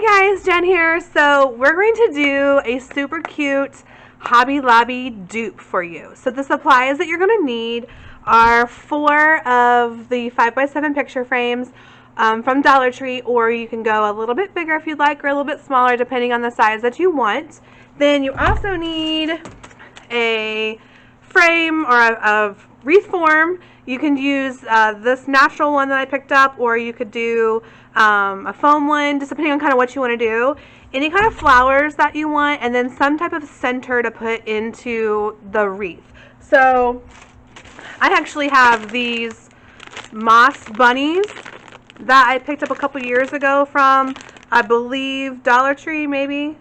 guys, Jen here. So we're going to do a super cute Hobby Lobby dupe for you. So the supplies that you're going to need are 4 of the 5x7 picture frames from Dollar Tree, or you can go a little bit bigger if you'd like, or a little bit smaller depending on the size that you want. Then you also need a frame or a wreath form. You can use this natural one that I picked up, or you could do a foam one, just depending on kind of what you want to do. Any kind of flowers that you want, and then some type of center to put into the wreath. So I actually have these moss bunnies that I picked up a couple years ago from, I believe, Dollar Tree, maybe.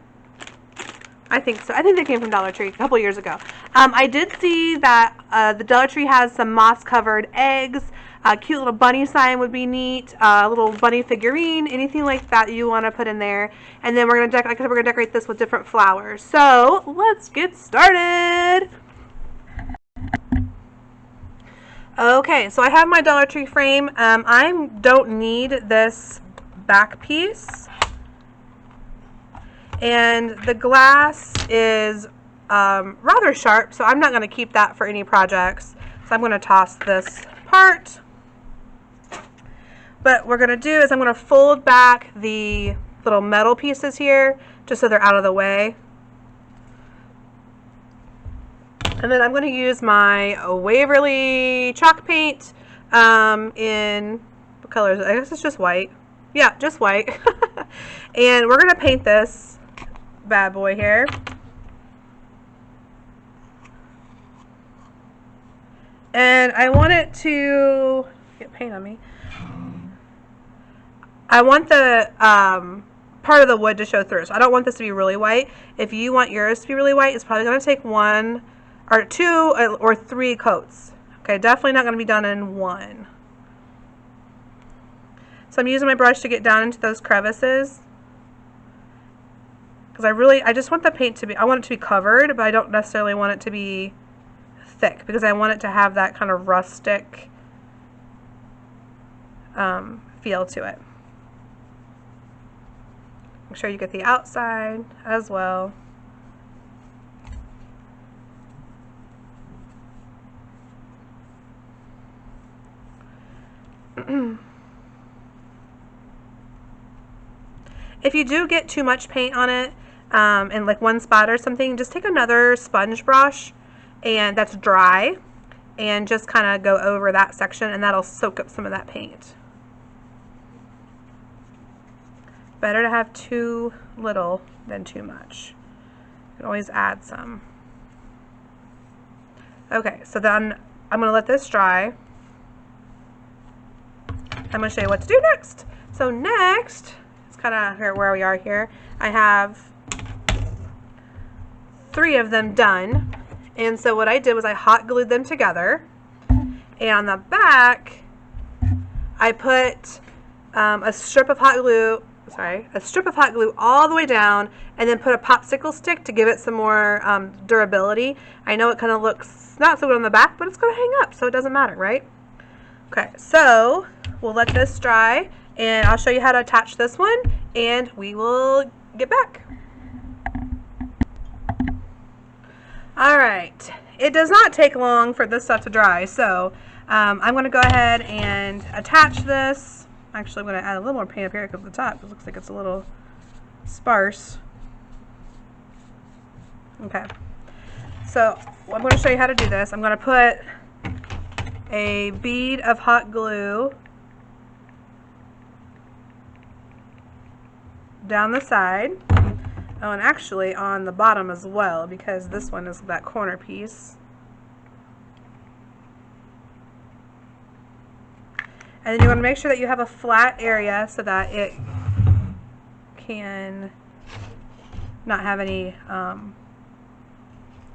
I think so. I think they came from Dollar Tree a couple years ago. I did see that the Dollar Tree has some moss-covered eggs. A cute little bunny sign would be neat. A little bunny figurine, anything like that you want to put in there. And then we're gonna decorate this with different flowers. So let's get started. Okay, so I have my Dollar Tree frame. I don't need this back piece. And the glass is rather sharp, so I'm not going to keep that for any projects. So I'm going to toss this part. But what we're going to do is I'm going to fold back the little metal pieces here, just so they're out of the way. And then I'm going to use my Waverly chalk paint in, what color is it? I guess it's just white. Yeah, just white. And we're going to paint this bad boy here. And I want it to get paint on me. I want the part of the wood to show through, so I don't want this to be really white. If you want yours to be really white, it's probably going to take 1 or 2 or 3 coats. Okay, definitely not going to be done in one. So I'm using my brush to get down into those crevices. Because I just want the paint to be, I want it to be covered, but I don't necessarily want it to be thick, because I want it to have that kind of rustic feel to it. Make sure you get the outside as well. If you do get too much paint on it, in like one spot or something, just take another sponge brush and that's dry, and just kind of go over that section, and that'll soak up some of that paint. Better to have too little than too much. You can always add some. Okay, so then I'm going to let this dry. I'm going to show you what to do next. So next, it's kind of here where we are here. I have 3 of them done. And so what I did was I hot glued them together. And on the back, I put a strip of hot glue all the way down, and then put a popsicle stick to give it some more durability. I know it kind of looks not so good on the back, but it's going to hang up, so it doesn't matter, right? Okay, so we'll let this dry, and I'll show you how to attach this one, and we will get back. Alright, it does not take long for this stuff to dry, so I'm going to go ahead and attach this. Actually, I'm going to add a little more paint up here because the top, it looks like it's a little sparse. Okay, so I'm going to show you how to do this. I'm going to put a bead of hot glue down the side. Oh, and actually on the bottom as well, because this one is that corner piece. And then you want to make sure that you have a flat area so that it can not have any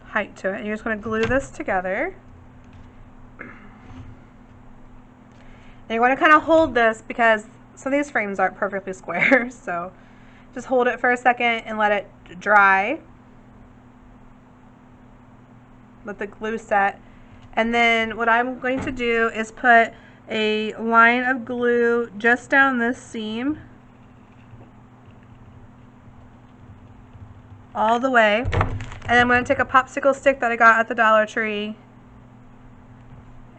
height to it. And you're just going to glue this together. And you're going to kind of hold this, because some of these frames aren't perfectly square, so just hold it for a second and let it dry. Let the glue set. And then what I'm going to do is put a line of glue just down this seam all the way. And I'm going to take a popsicle stick that I got at the Dollar Tree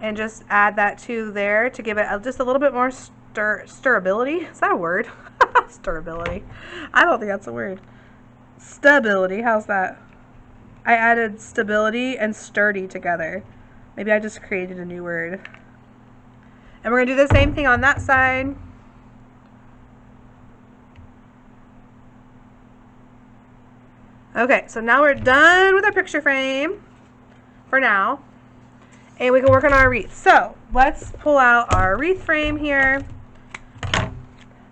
and just add that to there to give it just a little bit more stirrability. Is that a word? Stirrability. I don't think that's a word. Stability. How's that? I added stability and sturdy together. Maybe I just created a new word. And we're going to do the same thing on that side. Okay, so now we're done with our picture frame for now. And we can work on our wreath. So let's pull out our wreath frame here.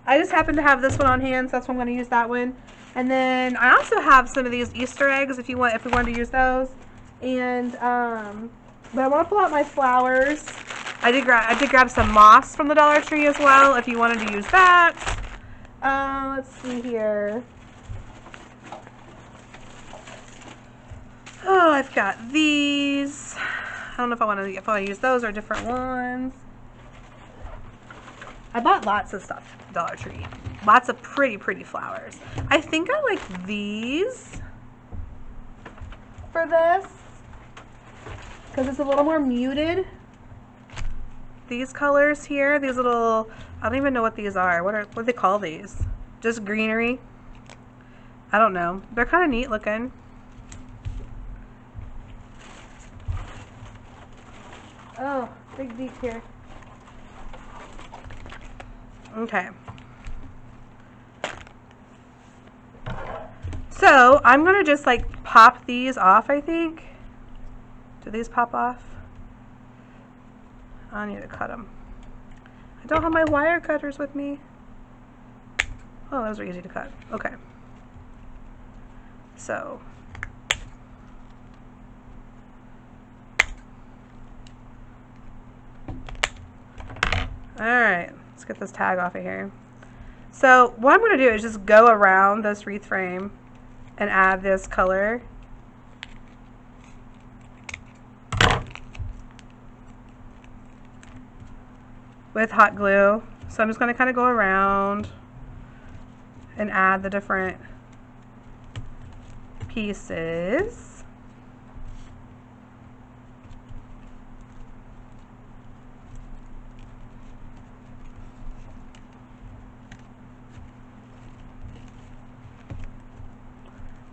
I just happen to have this one on hand, so that's why I'm going to use that one. And then I also have some of these Easter eggs if we wanted to use those. And but I want to pull out my flowers. I did grab some moss from the Dollar Tree as well if you wanted to use that. Let's see here. Oh, I've got these. I don't know if I want to use those or different ones. I bought lots of stuff at the Dollar Tree. Lots of pretty flowers. I think I like these for this because it's a little more muted. These colors here, these little, I don't even know what these are. What do they call these? Just greenery? I don't know. They're kind of neat looking. Oh, big deep here. Okay. So I'm going to just like pop these off, I think. Do these pop off? I need to cut them. I don't have my wire cutters with me. Oh, those are easy to cut. Okay. So. Alright, let's get this tag off of here. So what I'm going to do is just go around this wreath frame and add this color. With hot glue. So I'm just going to kind of go around and add the different pieces.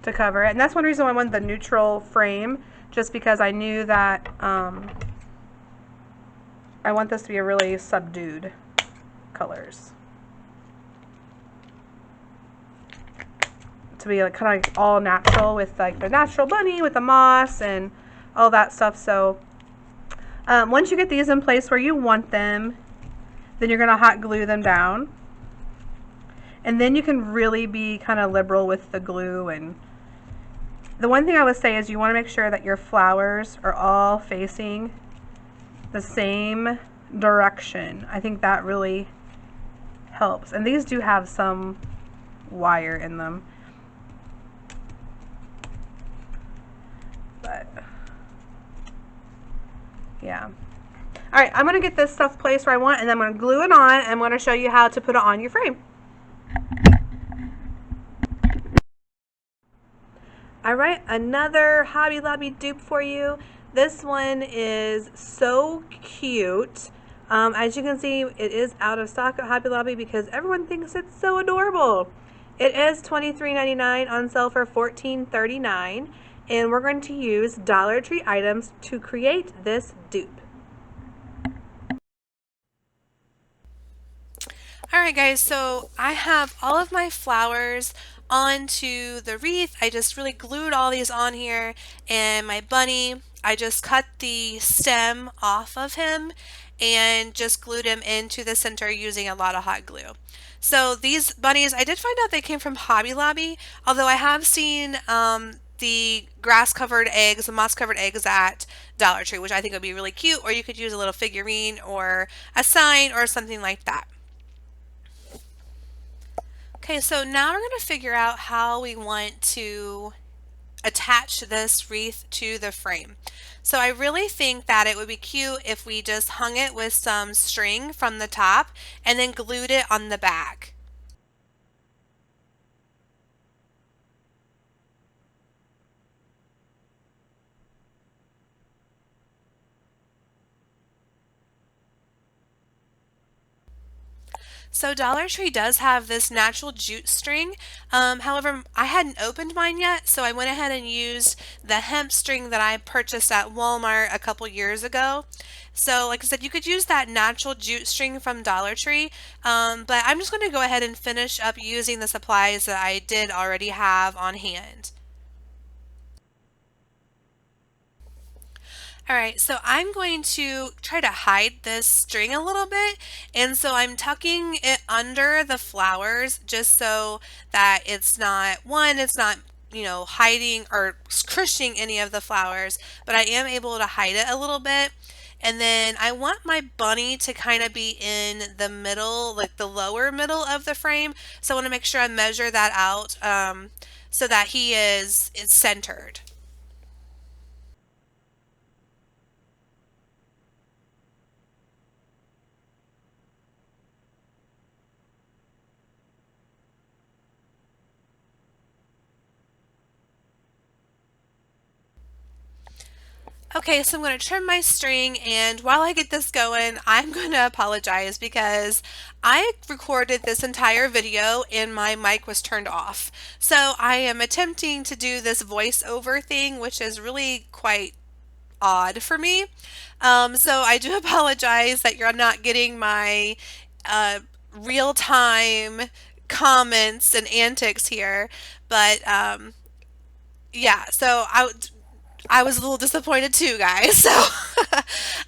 To cover it. And that's one reason why I wanted the neutral frame, just because I knew that I want this to be a really subdued colors. To be like kind of like all natural with like the natural bunny with the moss and all that stuff. So once you get these in place where you want them, then you're going to hot glue them down. And then you can really be kind of liberal with the glue. And the one thing I would say is you want to make sure that your flowers are all facing the same direction. I think that really helps. And these do have some wire in them. But yeah. Alright, I'm going to get this stuff placed where I want, and then I'm going to glue it on, and I'm going to show you how to put it on your frame. Alright, another Hobby Lobby dupe for you. This one is so cute. As you can see, it is out of stock at Hobby Lobby because everyone thinks it's so adorable. It is $23.99 on sale for $14.39, and we're going to use Dollar Tree items to create this dupe. Alright guys, so I have all of my flowers onto the wreath. I just really glued all these on here, and my bunny, I just cut the stem off of him and just glued him into the center using a lot of hot glue. So these bunnies, I did find out they came from Hobby Lobby, although I have seen the grass-covered eggs, the moss-covered eggs at Dollar Tree, which I think would be really cute, or you could use a little figurine or a sign or something like that. Okay, so now we're going to figure out how we want to attach this wreath to the frame. So I really think that it would be cute if we just hung it with some string from the top and then glued it on the back. So Dollar Tree does have this natural jute string. However, I hadn't opened mine yet, so I went ahead and used the hemp string that I purchased at Walmart a couple years ago. So like I said, you could use that natural jute string from Dollar Tree, but I'm just going to go ahead and finish up using the supplies that I did already have on hand. All right, so I'm going to try to hide this string a little bit. And so I'm tucking it under the flowers just so that it's not, one, it's not, hiding or crushing any of the flowers, but I am able to hide it a little bit. And then I want my bunny to kind of be in the middle, like the lower middle of the frame. So I want to make sure I measure that out so that it's centered. Okay, so I'm going to trim my string, and while I get this going, I'm going to apologize because I recorded this entire video and my mic was turned off. So I am attempting to do this voiceover thing, which is really quite odd for me. So I do apologize that you're not getting my uh, real-time comments and antics here, but yeah, I was a little disappointed too, guys. So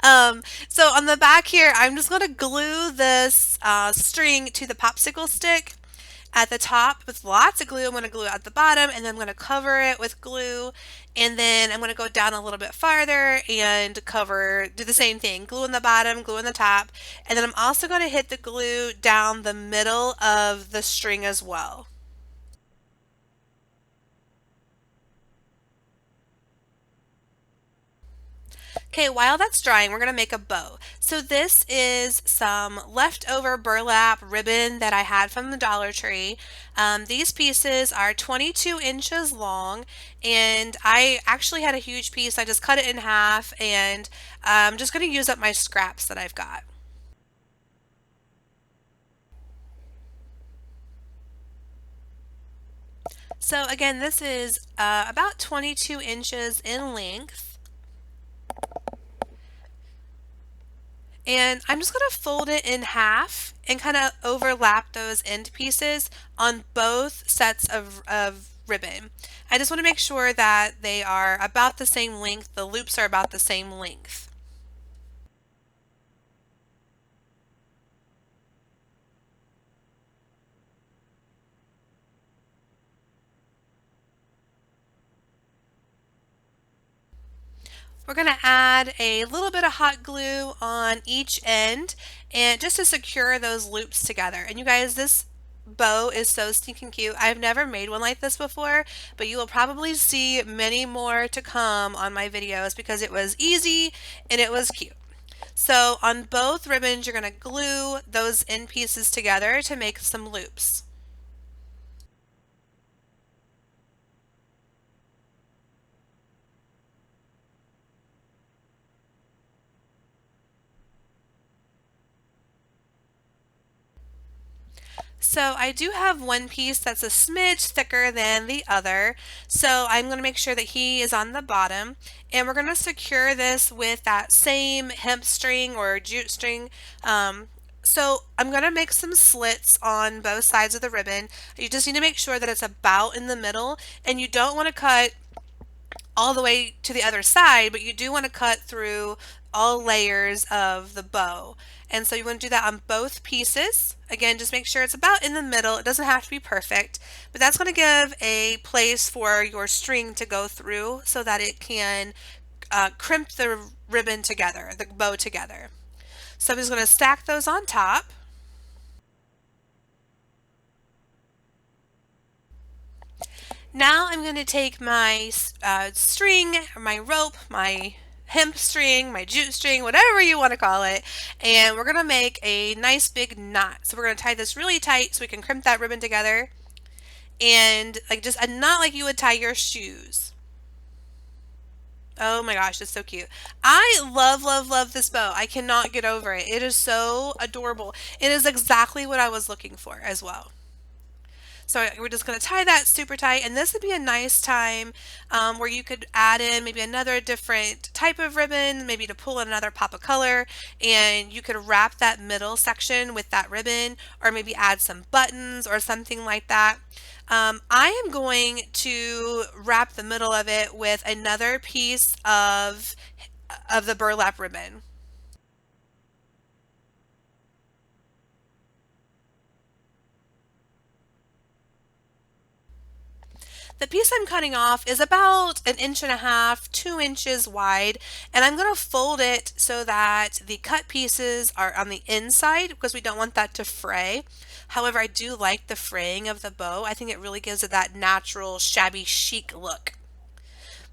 on the back here, I'm just going to glue this string to the popsicle stick at the top with lots of glue. I'm going to glue it at the bottom, and then I'm going to cover it with glue. And then I'm going to go down a little bit farther and do the same thing. Glue in the bottom, glue in the top. And then I'm also going to hit the glue down the middle of the string as well. Okay, while that's drying, we're going to make a bow. So this is some leftover burlap ribbon that I had from the Dollar Tree. These pieces are 22 inches long, and I actually had a huge piece. I just cut it in half, and I'm just going to use up my scraps that I've got. So again, this is about 22 inches in length. And I'm just going to fold it in half and kind of overlap those end pieces on both sets of ribbon. I just want to make sure that they are about the same length, the loops are about the same length. We're going to add a little bit of hot glue on each end and just to secure those loops together. And you guys, this bow is so stinking cute. I've never made one like this before, but you will probably see many more to come on my videos because it was easy and it was cute. So on both ribbons, you're going to glue those end pieces together to make some loops. So I do have one piece that's a smidge thicker than the other. So I'm going to make sure that he is on the bottom, and we're going to secure this with that same hemp string or jute string. So I'm going to make some slits on both sides of the ribbon. You just need to make sure that it's about in the middle, and you don't want to cut all the way to the other side, but you do want to cut through all layers of the bow. And so you want to do that on both pieces. Again, just make sure it's about in the middle. It doesn't have to be perfect, but that's going to give a place for your string to go through so that it can crimp the ribbon together, the bow together. So I'm just going to stack those on top. Now I'm going to take my string, or my rope, my hemp string, my jute string, whatever you want to call it, and we're going to make a nice big knot. So we're going to tie this really tight so we can crimp that ribbon together, and like just a knot like you would tie your shoes. Oh my gosh, it's so cute. I love, love, love this bow. I cannot get over it. It is so adorable. It is exactly what I was looking for as well. So we're just going to tie that super tight, and this would be a nice time where you could add in maybe another different type of ribbon, maybe to pull in another pop of color, and you could wrap that middle section with that ribbon, or maybe add some buttons or something like that. I am going to wrap the middle of it with another piece of the burlap ribbon. The piece I'm cutting off is about an inch and a half, 2 inches wide, and I'm going to fold it so that the cut pieces are on the inside because we don't want that to fray. However, I do like the fraying of the bow. I think it really gives it that natural shabby chic look.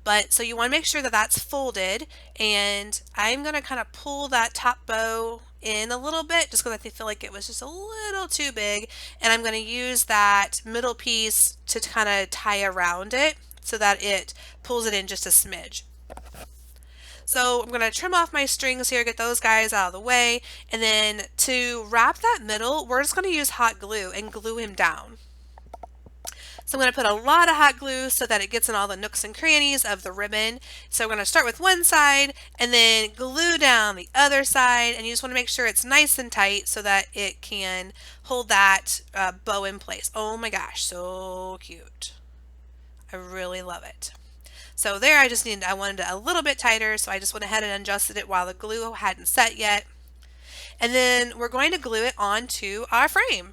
But so you want to make sure that that's folded, and I'm going to kind of pull that top bow in a little bit just because I feel like it was just a little too big, and I'm going to use that middle piece to kind of tie around it so that it pulls it in just a smidge. So I'm going to trim off my strings here, get those guys out of the way, and then to wrap that middle, we're just going to use hot glue and glue him down. So I'm going to put a lot of hot glue so that it gets in all the nooks and crannies of the ribbon. So we're going to start with one side and then glue down the other side, and you just want to make sure it's nice and tight so that it can hold that bow in place. Oh my gosh, so cute. I really love it. So there I wanted it a little bit tighter, so I just went ahead and adjusted it while the glue hadn't set yet. And then we're going to glue it onto our frame.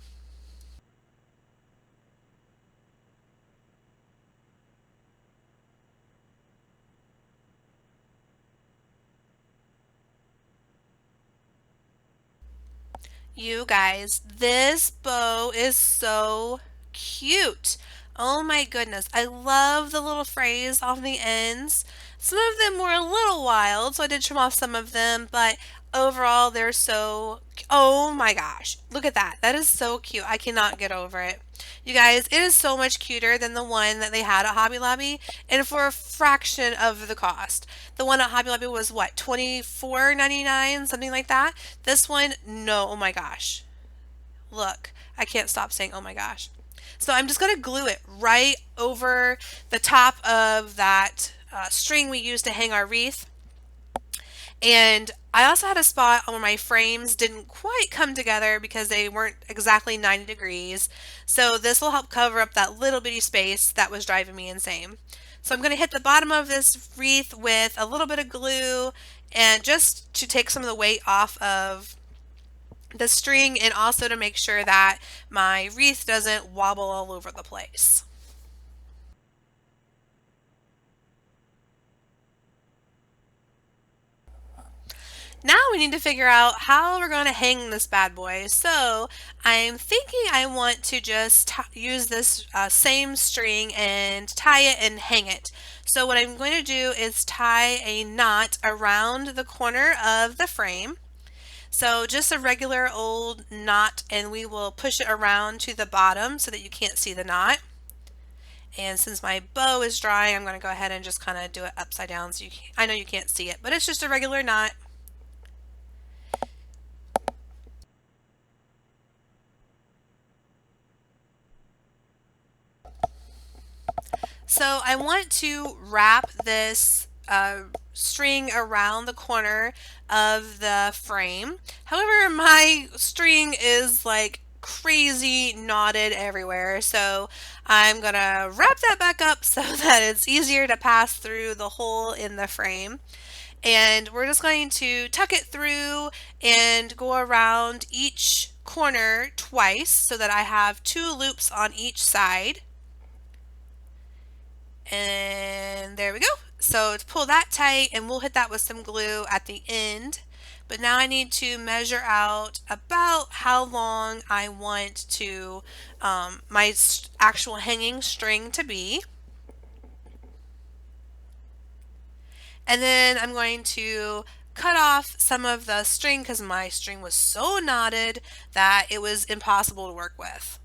You guys, this bow is so cute. Oh my goodness. I love the little frays on the ends. Some of them were a little wild, so I did trim off some of them, but overall they're so, oh my gosh. Look at that. That is so cute. I cannot get over it. You guys, it is so much cuter than the one that they had at Hobby Lobby, and for a fraction of the cost. The one at Hobby Lobby was what, $24.99, something like that. This one, no, oh my gosh. Look, I can't stop saying oh my gosh. So I'm just going to glue it right over the top of that string we used to hang our wreath. And I also had a spot where my frames didn't quite come together because they weren't exactly 90 degrees. So this will help cover up that little bitty space that was driving me insane. So I'm going to hit the bottom of this wreath with a little bit of glue, and just to take some of the weight off of the string, and also to make sure that my wreath doesn't wobble all over the place. Now we need to figure out how we're going to hang this bad boy. So I'm thinking I want to just use this same string and tie it and hang it. So what I'm going to do is tie a knot around the corner of the frame. So just a regular old knot, and we will push it around to the bottom so that you can't see the knot. And since my bow is dry, I'm going to go ahead and just kind of do it upside down so I know you can't see it, but it's just a regular knot. So I want to wrap this string around the corner of the frame. However, my string is like crazy knotted everywhere, so I'm gonna wrap that back up so that it's easier to pass through the hole in the frame. And we're just going to tuck it through and go around each corner twice so that I have 2 loops on each side. And there we go. So to pull that tight, and we'll hit that with some glue at the end. But now I need to measure out about how long I want to my actual hanging string to be. And then I'm going to cut off some of the string because my string was so knotted that it was impossible to work with.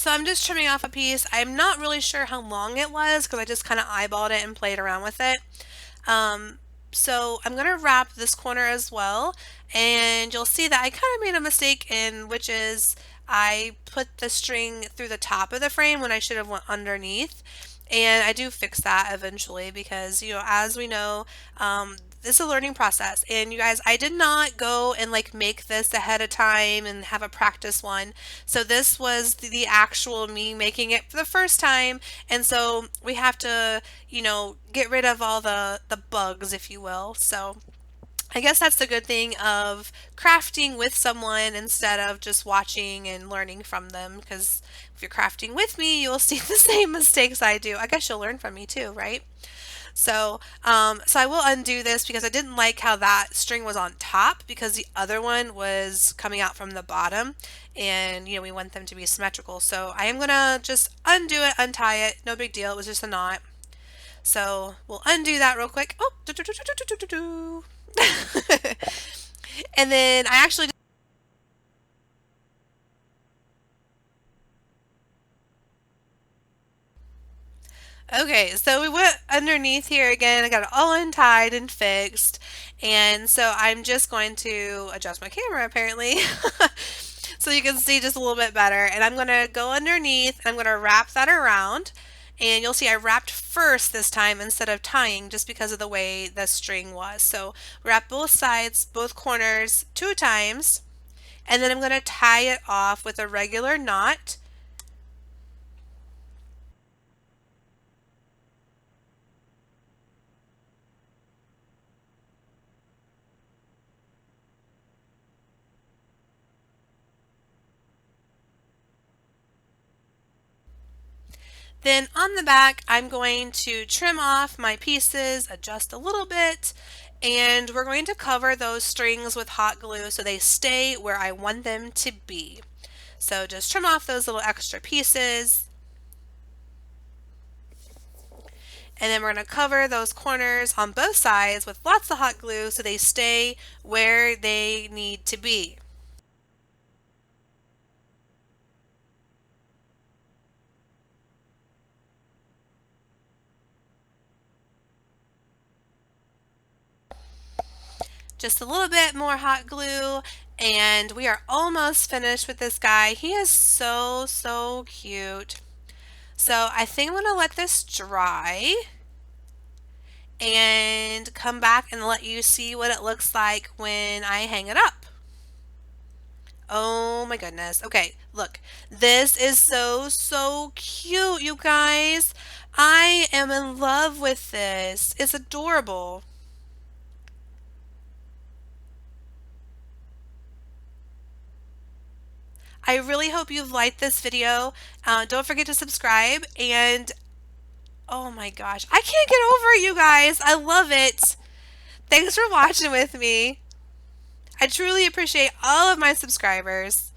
So I'm just trimming off a piece. I'm not really sure how long it was because I just kind of eyeballed it and played around with it. Um, so I'm going to wrap this corner as well, and you'll see that I kind of made a mistake in which is I put the string through the top of the frame when I should have went underneath. And I do fix that eventually because, you know, as we know, this is a learning process. And you guys, I did not go and like make this ahead of time and have a practice one. So this was the actual me making it for the first time. And so we have to, you know, get rid of all the bugs, if you will. So I guess that's the good thing of crafting with someone instead of just watching and learning from them. Because if you're crafting with me, you'll see the same mistakes I do. I guess you'll learn from me too, right? So I will undo this because I didn't like how that string was on top because the other one was coming out from the bottom, and you know we want them to be symmetrical. So I am gonna just undo it, untie it. No big deal. It was just a knot. So we'll undo that real quick. Oh, and then I actually. Okay, so we went underneath here again. I got it all untied and fixed. And so I'm just going to adjust my camera apparently so you can see just a little bit better. And I'm going to go underneath and I'm going to wrap that around. And you'll see I wrapped first this time instead of tying just because of the way the string was. So wrap both sides, both corners 2 times. And then I'm going to tie it off with a regular knot. Then on the back, I'm going to trim off my pieces, adjust a little bit, and we're going to cover those strings with hot glue so they stay where I want them to be. So just trim off those little extra pieces. And then we're going to cover those corners on both sides with lots of hot glue so they stay where they need to be. Just a little bit more hot glue and we are almost finished with this guy. He is so cute. So I think I'm going to let this dry and come back and let you see what it looks like when I hang it up. Oh my goodness. Okay, look. This is so cute, you guys. I am in love with this. It's adorable. I really hope you've liked this video. Don't forget to subscribe and oh my gosh, I can't get over it, you guys. I love it. Thanks for watching with me. I truly appreciate all of my subscribers.